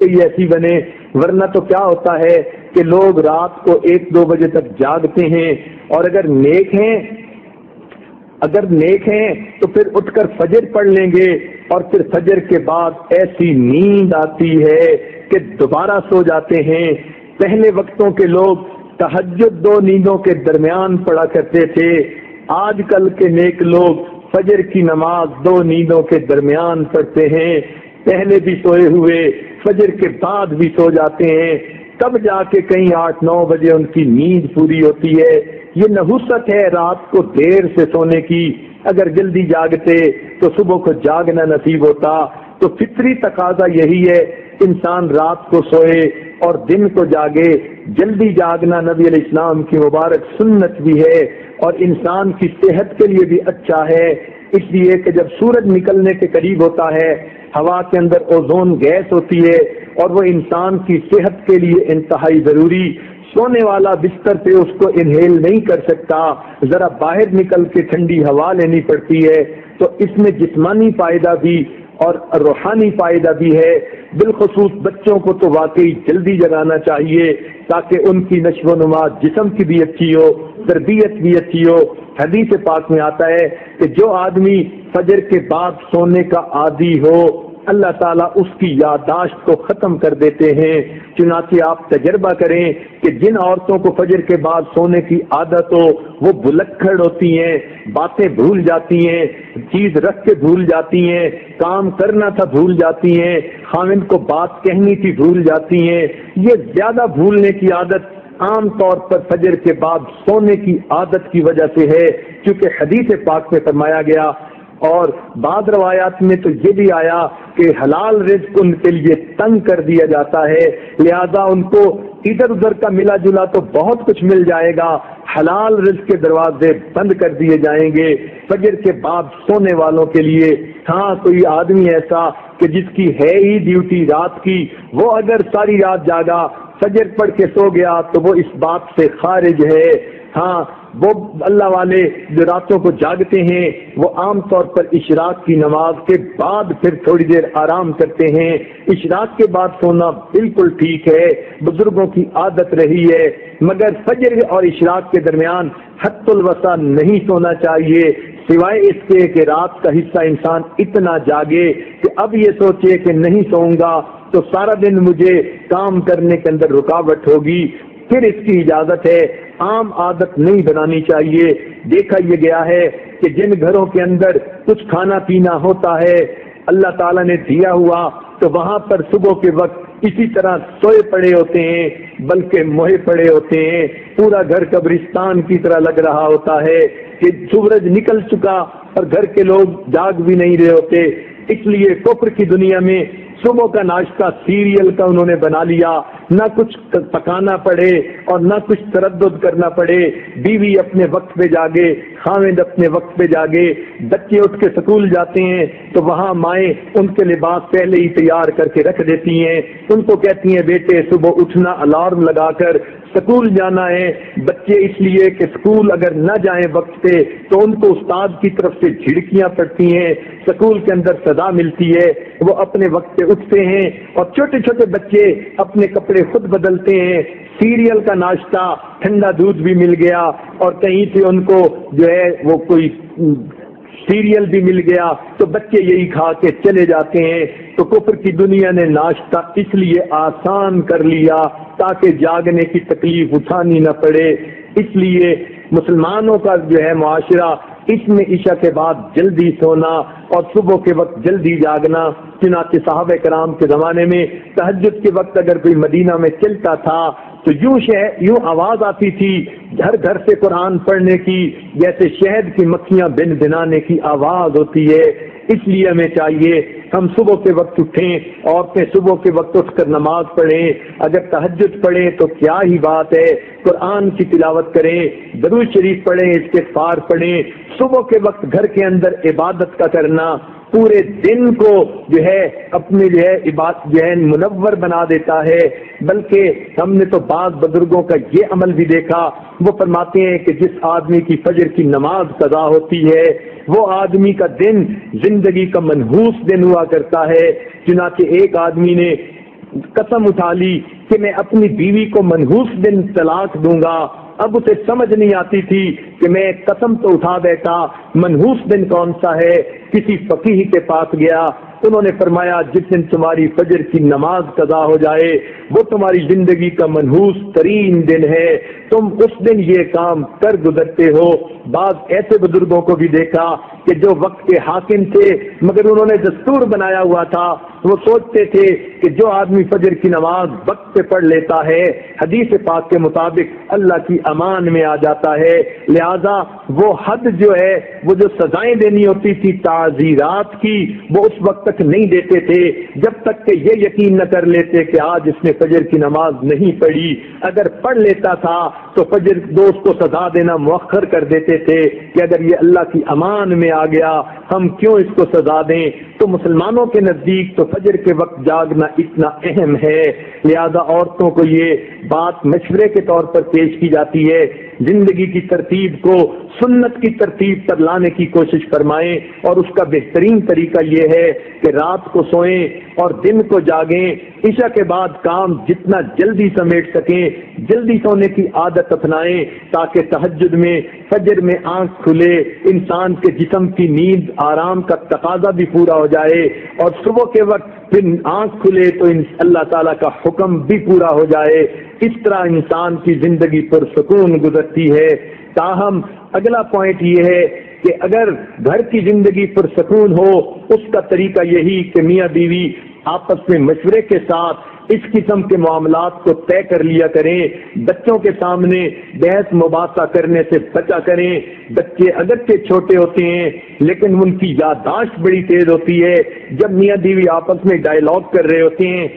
کوئی ایسی بنے، ورنہ تو کیا ہوتا ہے کہ لوگ رات کو 1-2 بجے تک جاگتے ہیں، اور اگر نیک ہیں تو پھر اٹھ کر فجر پڑھ لیں گے، اور پھر فجر کے بعد ایسی نیند آتی ہے کہ دوبارہ سو جاتے ہیں۔ پہلے وقتوں کے لوگ تہجد 2 نیندوں کے درمیان پڑھا کرتے تھے، آج کل کے نیک لوگ فجر کی نماز 2 نیندوں کے درمیان پڑھتے ہیں، پہلے بھی سوئے ہوئے فجر کے بعد بھی سو جاتے ہیں، تب جا کے کہیں 8-9 بجے ان کی نیند پوری ہوتی ہے۔ یہ نحوست ہے رات کو دیر سے سونے کی، اگر جلدی جاگتے تو صبح کو جاگنا نصیب ہوتا۔ تو فطری تقاضا یہی ہے، انسان رات کو سوئے اور دن کو جاگے۔ جلدی جاگنا نبی علیہ السلام کی مبارک سنت بھی ہے، اور انسان کی صحت کے لیے بھی اچھا ہے، اس لیے کہ جب سورج نکلنے کے قریب ہوتا ہے، ہوا کے اندر اوزون گیس ہوتی ہے، اور وہ انسان کی صحت کے لیے انتہائی ضروری، سونے والا بستر پہ اس کو انہیل نہیں کر سکتا، ذرا باہر نکل کے ٹھنڈی ہوا لینی پڑتی ہے۔ تو اس میں جسمانی فائدہ بھی اور روحانی فائدہ بھی ہے۔ بالخصوص بچوں کو تو واقعی جلدی جگانا چاہیے تاکہ ان کی نشو و نما جسم کی بھی اچھی ہو، تربیت بھی اچھی ہو۔ حدیث پاک میں آتا ہے کہ جو آدمی فجر کے بعد سونے کا عادی ہو، اللہ تعالیٰ اس کی یادداشت کو ختم کر دیتے ہیں۔ چنانچہ آپ تجربہ کریں کہ جن عورتوں کو فجر کے بعد سونے کی عادت ہو، وہ بلکھڑ ہوتی ہیں، باتیں بھول جاتی ہیں، چیز رکھ کے بھول جاتی ہیں، کام کرنا تھا بھول جاتی ہیں، خاوند کو بات کہنی تھی بھول جاتی ہیں۔ یہ زیادہ بھولنے کی عادت عام طور پر فجر کے بعد سونے کی عادت کی وجہ سے ہے، کیونکہ حدیث پاک میں فرمایا گیا، اور بعض روایات میں تو یہ بھی آیا کہ حلال رزق ان کے لیے تنگ کر دیا جاتا ہے، لہذا ان کو ادھر ادھر کا ملا جلا تو بہت کچھ مل جائے گا، حلال رزق کے دروازے بند کر دیے جائیں گے فجر کے بعد سونے والوں کے لیے۔ ہاں کوئی آدمی ایسا کہ جس کی ہے ہی ڈیوٹی رات کی، وہ اگر ساری رات جاگا فجر پڑھ کے سو گیا تو وہ اس بات سے خارج ہے۔ ہاں وہ اللہ والے جو راتوں کو جاگتے ہیں وہ عام طور پر اشراق کی نماز کے بعد پھر تھوڑی دیر آرام کرتے ہیں۔ اشراق کے بعد سونا بالکل ٹھیک ہے، بزرگوں کی عادت رہی ہے، مگر فجر اور اشراق کے درمیان حد الوسع نہیں سونا چاہیے، سوائے اس کے کہ رات کا حصہ انسان اتنا جاگے کہ اب یہ سوچے کہ نہیں سوؤں گا تو سارا دن مجھے کام کرنے کے اندر رکاوٹ ہوگی، پھر اس کی اجازت ہے۔ عام عادت نہیں بنانی چاہیے۔ دیکھا یہ گیا ہے کہ جن گھروں کے اندر کچھ کھانا پینا ہوتا ہے اللہ تعالیٰ نے دیا ہوا، تو وہاں پر صبح کے وقت اسی طرح سوئے پڑے ہوتے ہیں، بلکہ موہے پڑے ہوتے ہیں، پورا گھر قبرستان کی طرح لگ رہا ہوتا ہے کہ سورج نکل چکا اور گھر کے لوگ جاگ بھی نہیں رہے ہوتے۔ اس لیے کفر کی دنیا میں صبح کا ناشتہ سیریل کا انہوں نے بنا لیا، نہ کچھ پکانا پڑے اور نہ کچھ تردد کرنا پڑے، بیوی اپنے وقت پہ جاگے، خاوند اپنے وقت پہ جاگے، بچے اٹھ کے سکول جاتے ہیں تو وہاں مائیں ان کے لباس پہلے ہی تیار کر کے رکھ دیتی ہیں، ان کو کہتی ہیں بیٹے صبح اٹھنا الارم لگا کر سکول جانا ہے۔ بچے اس لیے کہ سکول اگر نہ جائیں وقت پہ تو ان کو استاد کی طرف سے جھڑکیاں پڑتی ہیں، سکول کے اندر سزا ملتی ہے، وہ اپنے وقت پہ اٹھتے ہیں، اور چھوٹے چھوٹے بچے اپنے کپڑے خود بدلتے ہیں، سیریل کا ناشتہ، ٹھنڈا دودھ بھی مل گیا، اور کہیں سے ان کو جو ہے وہ کوئی سیریل بھی مل گیا تو بچے یہی کھا کے چلے جاتے ہیں۔ تو کفر کی دنیا نے ناشتہ اس لیے آسان کر لیا تاکہ جاگنے کی تکلیف اٹھانی نہ پڑے۔ اس لیے مسلمانوں کا جو ہے معاشرہ اس میں عشاء کے بعد جلدی سونا اور صبح کے وقت جلدی جاگنا۔ چنانچہ صحابہ کرام کے زمانے میں تہجد کے وقت اگر کوئی مدینہ میں چلتا تھا تو یوں آواز آتی تھی گھر گھر سے قرآن پڑھنے کی، جیسے شہد کی مکھیاں بن بنانے کی آواز ہوتی ہے۔ اس لیے ہمیں چاہیے ہم صبح کے وقت اٹھیں، عورتیں صبح کے وقت اٹھ کر نماز پڑھیں، اگر تہجد پڑھیں تو کیا ہی بات ہے، قرآن کی تلاوت کریں، درود شریف پڑھیں، استغفار پڑھیں۔ صبح کے وقت گھر کے اندر عبادت کا کرنا پورے دن کو جو ہے اپنے جو ہے عبادت جو ہے منور بنا دیتا ہے۔ بلکہ ہم نے تو بعض بزرگوں کا یہ عمل بھی دیکھا، وہ فرماتے ہیں کہ جس آدمی کی فجر کی نماز قضا ہوتی ہے وہ آدمی کا دن زندگی کا منحوس دن ہوا کرتا ہے۔ چنانچہ ایک آدمی نے قسم اٹھا لی کہ میں اپنی بیوی کو منحوس دن طلاق دوں گا۔ اب اسے سمجھ نہیں آتی تھی کہ میں قسم تو اٹھا بیٹھا، منحوس دن کون سا ہے؟ کسی فقیہ کے پاس گیا، انہوں نے فرمایا جس دن تمہاری فجر کی نماز قضا ہو جائے وہ تمہاری زندگی کا منحوس ترین دن ہے، تم اس دن یہ کام کر گزرتے ہو۔ بعض ایسے بزرگوں کو بھی دیکھا کہ جو وقت کے حاکم تھے مگر انہوں نے دستور بنایا ہوا تھا، وہ سوچتے تھے کہ جو آدمی فجر کی نماز وقت پہ پڑھ لیتا ہے حدیث پاک کے مطابق اللہ کی امان میں آ جاتا ہے، لہذا وہ حد جو ہے وہ جو سزائیں دینی ہوتی تھی تعزیرات کی وہ اس وقت تک نہیں دیتے تھے جب تک کہ یہ یقین نہ کر لیتے کہ آج اس نے فجر کی نماز نہیں پڑھی۔ اگر پڑھ لیتا تھا تو فجر دوست کو سزا دینا مؤخر کر دیتے تھے کہ اگر یہ اللہ کی امان میں آ گیا ہم کیوں اس کو سزا دیں۔ تو مسلمانوں کے نزدیک تو فجر کے وقت جاگنا اتنا اہم ہے، لہذا عورتوں کو یہ بات مشورے کے طور پر پیش کی جاتی ہے، زندگی کی ترتیب کو سنت کی ترتیب پر لانے کی کوشش فرمائیں، اور اس کا بہترین طریقہ یہ ہے کہ رات کو سوئیں اور دن کو جاگیں، عشاء کے بعد کام جتنا جلدی سمیٹ سکیں جلدی سونے کی عادت اپنائیں تاکہ تہجد میں فجر میں آنکھ کھلے، انسان کے جسم کی نیند آرام کا تقاضا بھی پورا ہو جائے، اور صبح کے وقت پھر آنکھ کھلے تو اللہ تعالیٰ کا حکم بھی پورا ہو جائے۔ اس طرح انسان کی زندگی پر سکون گزرتی ہے۔ تاہم اگلا پوائنٹ یہ ہے کہ اگر گھر کی زندگی پر سکون ہو اس کا طریقہ یہی کہ میاں بیوی آپس میں مشورے کے ساتھ اس قسم کے معاملات کو طے کر لیا کریں، بچوں کے سامنے بحث مباحثہ کرنے سے بچا کریں۔ بچے اگرچہ چھوٹے ہوتے ہیں لیکن ان کی یادداشت بڑی تیز ہوتی ہے، جب میاں بیوی آپس میں ڈائیلاگ کر رہے ہوتے ہیں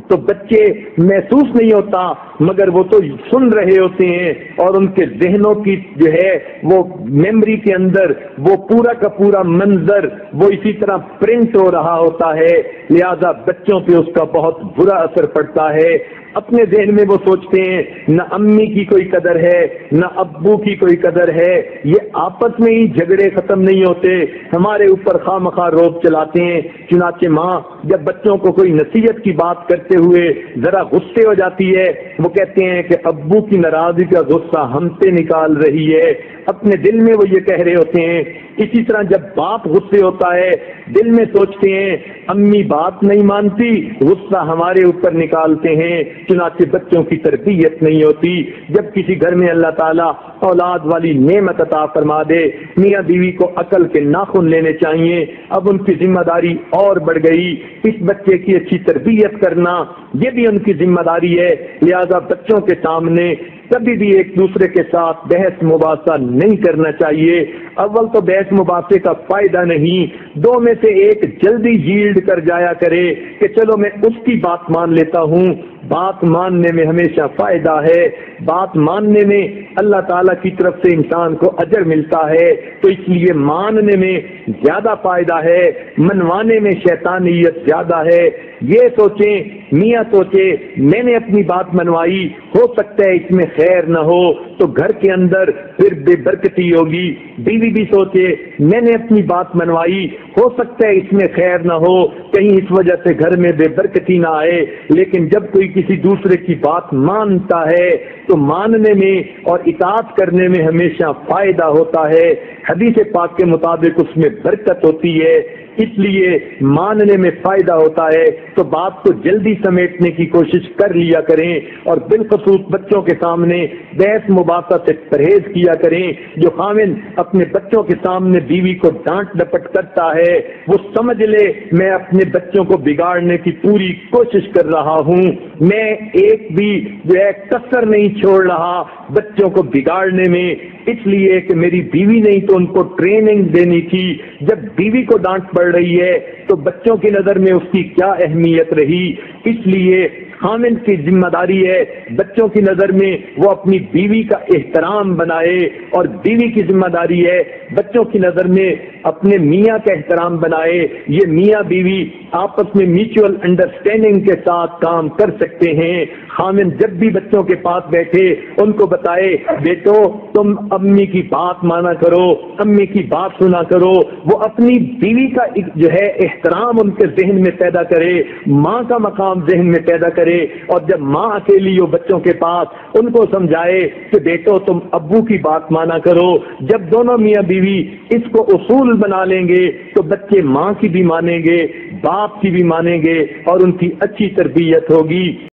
تو بچے محسوس نہیں ہوتا مگر وہ تو سن رہے ہوتے ہیں اور ان کے ذہنوں کی جو ہے وہ میموری کے اندر وہ پورا کا پورا منظر وہ اسی طرح پرنٹ ہو رہا ہوتا ہے، لہذا بچوں پہ اس کا بہت برا اثر پڑتا ہے۔ اپنے ذہن میں وہ سوچتے ہیں نہ امی کی کوئی قدر ہے نہ ابو کی کوئی قدر ہے، یہ آپس میں ہی جھگڑے ختم نہیں ہوتے، ہمارے اوپر خواہ مخواہ روب چلاتے ہیں۔ چنانچہ ماں جب بچوں کو کوئی نصیحت کی بات کرتے ہوئے ذرا غصے ہو جاتی ہے وہ کہتے ہیں کہ ابو کی ناراضگی کا غصہ ہم سے نکال رہی ہے، اپنے دل میں وہ یہ کہہ رہے ہوتے ہیں۔ اسی طرح جب باپ غصے ہوتا ہے دل میں سوچتے ہیں امی بات نہیں مانتی، غصہ ہمارے اوپر نکالتے ہیں، چنانچہ بچوں کی تربیت نہیں ہوتی۔ جب کسی گھر میں اللہ تعالیٰ اولاد والی نعمت عطا فرما دے میاں بیوی کو عقل کے ناخن لینے چاہیے، اب ان کی ذمہ داری اور بڑھ گئی، اس بچے کی اچھی تربیت کرنا یہ بھی ان کی ذمہ داری ہے، لہذا بچوں کے سامنے کبھی بھی ایک دوسرے کے ساتھ بحث مباحثہ نہیں کرنا چاہیے۔ اول تو بحث مباحثے کا فائدہ نہیں، دو میں سے ایک جلدی ییلڈ کر جایا کرے کہ چلو میں اس کی بات مان لیتا ہوں۔ بات ماننے میں ہمیشہ فائدہ ہے، بات ماننے میں اللہ تعالیٰ کی طرف سے انسان کو اجر ملتا ہے، تو اس لیے ماننے میں زیادہ فائدہ ہے، منوانے میں شیطانیت زیادہ ہے۔ یہ سوچیں میاں سوچے میں نے اپنی بات منوائی، ہو سکتا ہے اس میں خیر نہ ہو تو گھر کے اندر پھر بے برکتی ہوگی، بیوی بھی سوچے میں نے اپنی بات منوائی، ہو سکتا ہے اس میں خیر نہ ہو، کہیں اس وجہ سے گھر میں بے برکتی نہ آئے۔ لیکن جب کوئی کسی دوسرے کی بات مانتا ہے تو ماننے میں اور اطاعت کرنے میں ہمیشہ فائدہ ہوتا ہے، حدیث پاک کے مطابق اس میں برکت ہوتی ہے، اس لیے ماننے میں فائدہ ہوتا ہے۔ تو بات کو جلدی سمیٹنے کی کوشش کر لیا کریں اور بالخصوص بچوں کے سامنے بحث مباحثہ سے پرہیز کیا کریں۔ جو خاوند اپنے بچوں کے سامنے بیوی کو ڈانٹ ڈپٹ کرتا ہے وہ سمجھ لے میں اپنے بچوں کو بگاڑنے کی پوری کوشش کر رہا ہوں، میں ایک بھی جو ہے کسر نہیں چھوڑ رہا بچوں کو بگاڑنے میں، اس لیے کہ میری بیوی نہیں تو ان کو ٹریننگ دینی تھی۔ جب بیوی کو ڈانٹ پڑ رہی ہے تو بچوں کی نظر میں اس کی کیا اہمیت رہی، اس لیے خامند کی ذمہ داری ہے بچوں کی نظر میں وہ اپنی بیوی کا احترام بنائے، اور بیوی کی ذمہ داری ہے بچوں کی نظر میں اپنے میاں کا احترام بنائے۔ یہ میاں بیوی آپس میں میوچل انڈرسٹینڈنگ کے ساتھ کام کر سکتے ہیں۔ خامن جب بھی بچوں کے پاس بیٹھے ان کو بتائے بیٹو تم امی کی بات مانا کرو، امی کی بات سنا کرو، وہ اپنی بیوی کا جو ہے احترام ان کے ذہن میں پیدا کرے، ماں کا مقام ذہن میں پیدا کرے، اور جب ماں اکیلی ہو بچوں کے پاس ان کو سمجھائے کہ بیٹو تم ابو کی بات مانا کرو۔ جب دونوں میاں بیوی اس کو اصول بنا لیں گے تو بچے ماں کی بھی مانیں گے، باپ کی بھی مانیں گے، اور ان کی اچھی تربیت ہوگی۔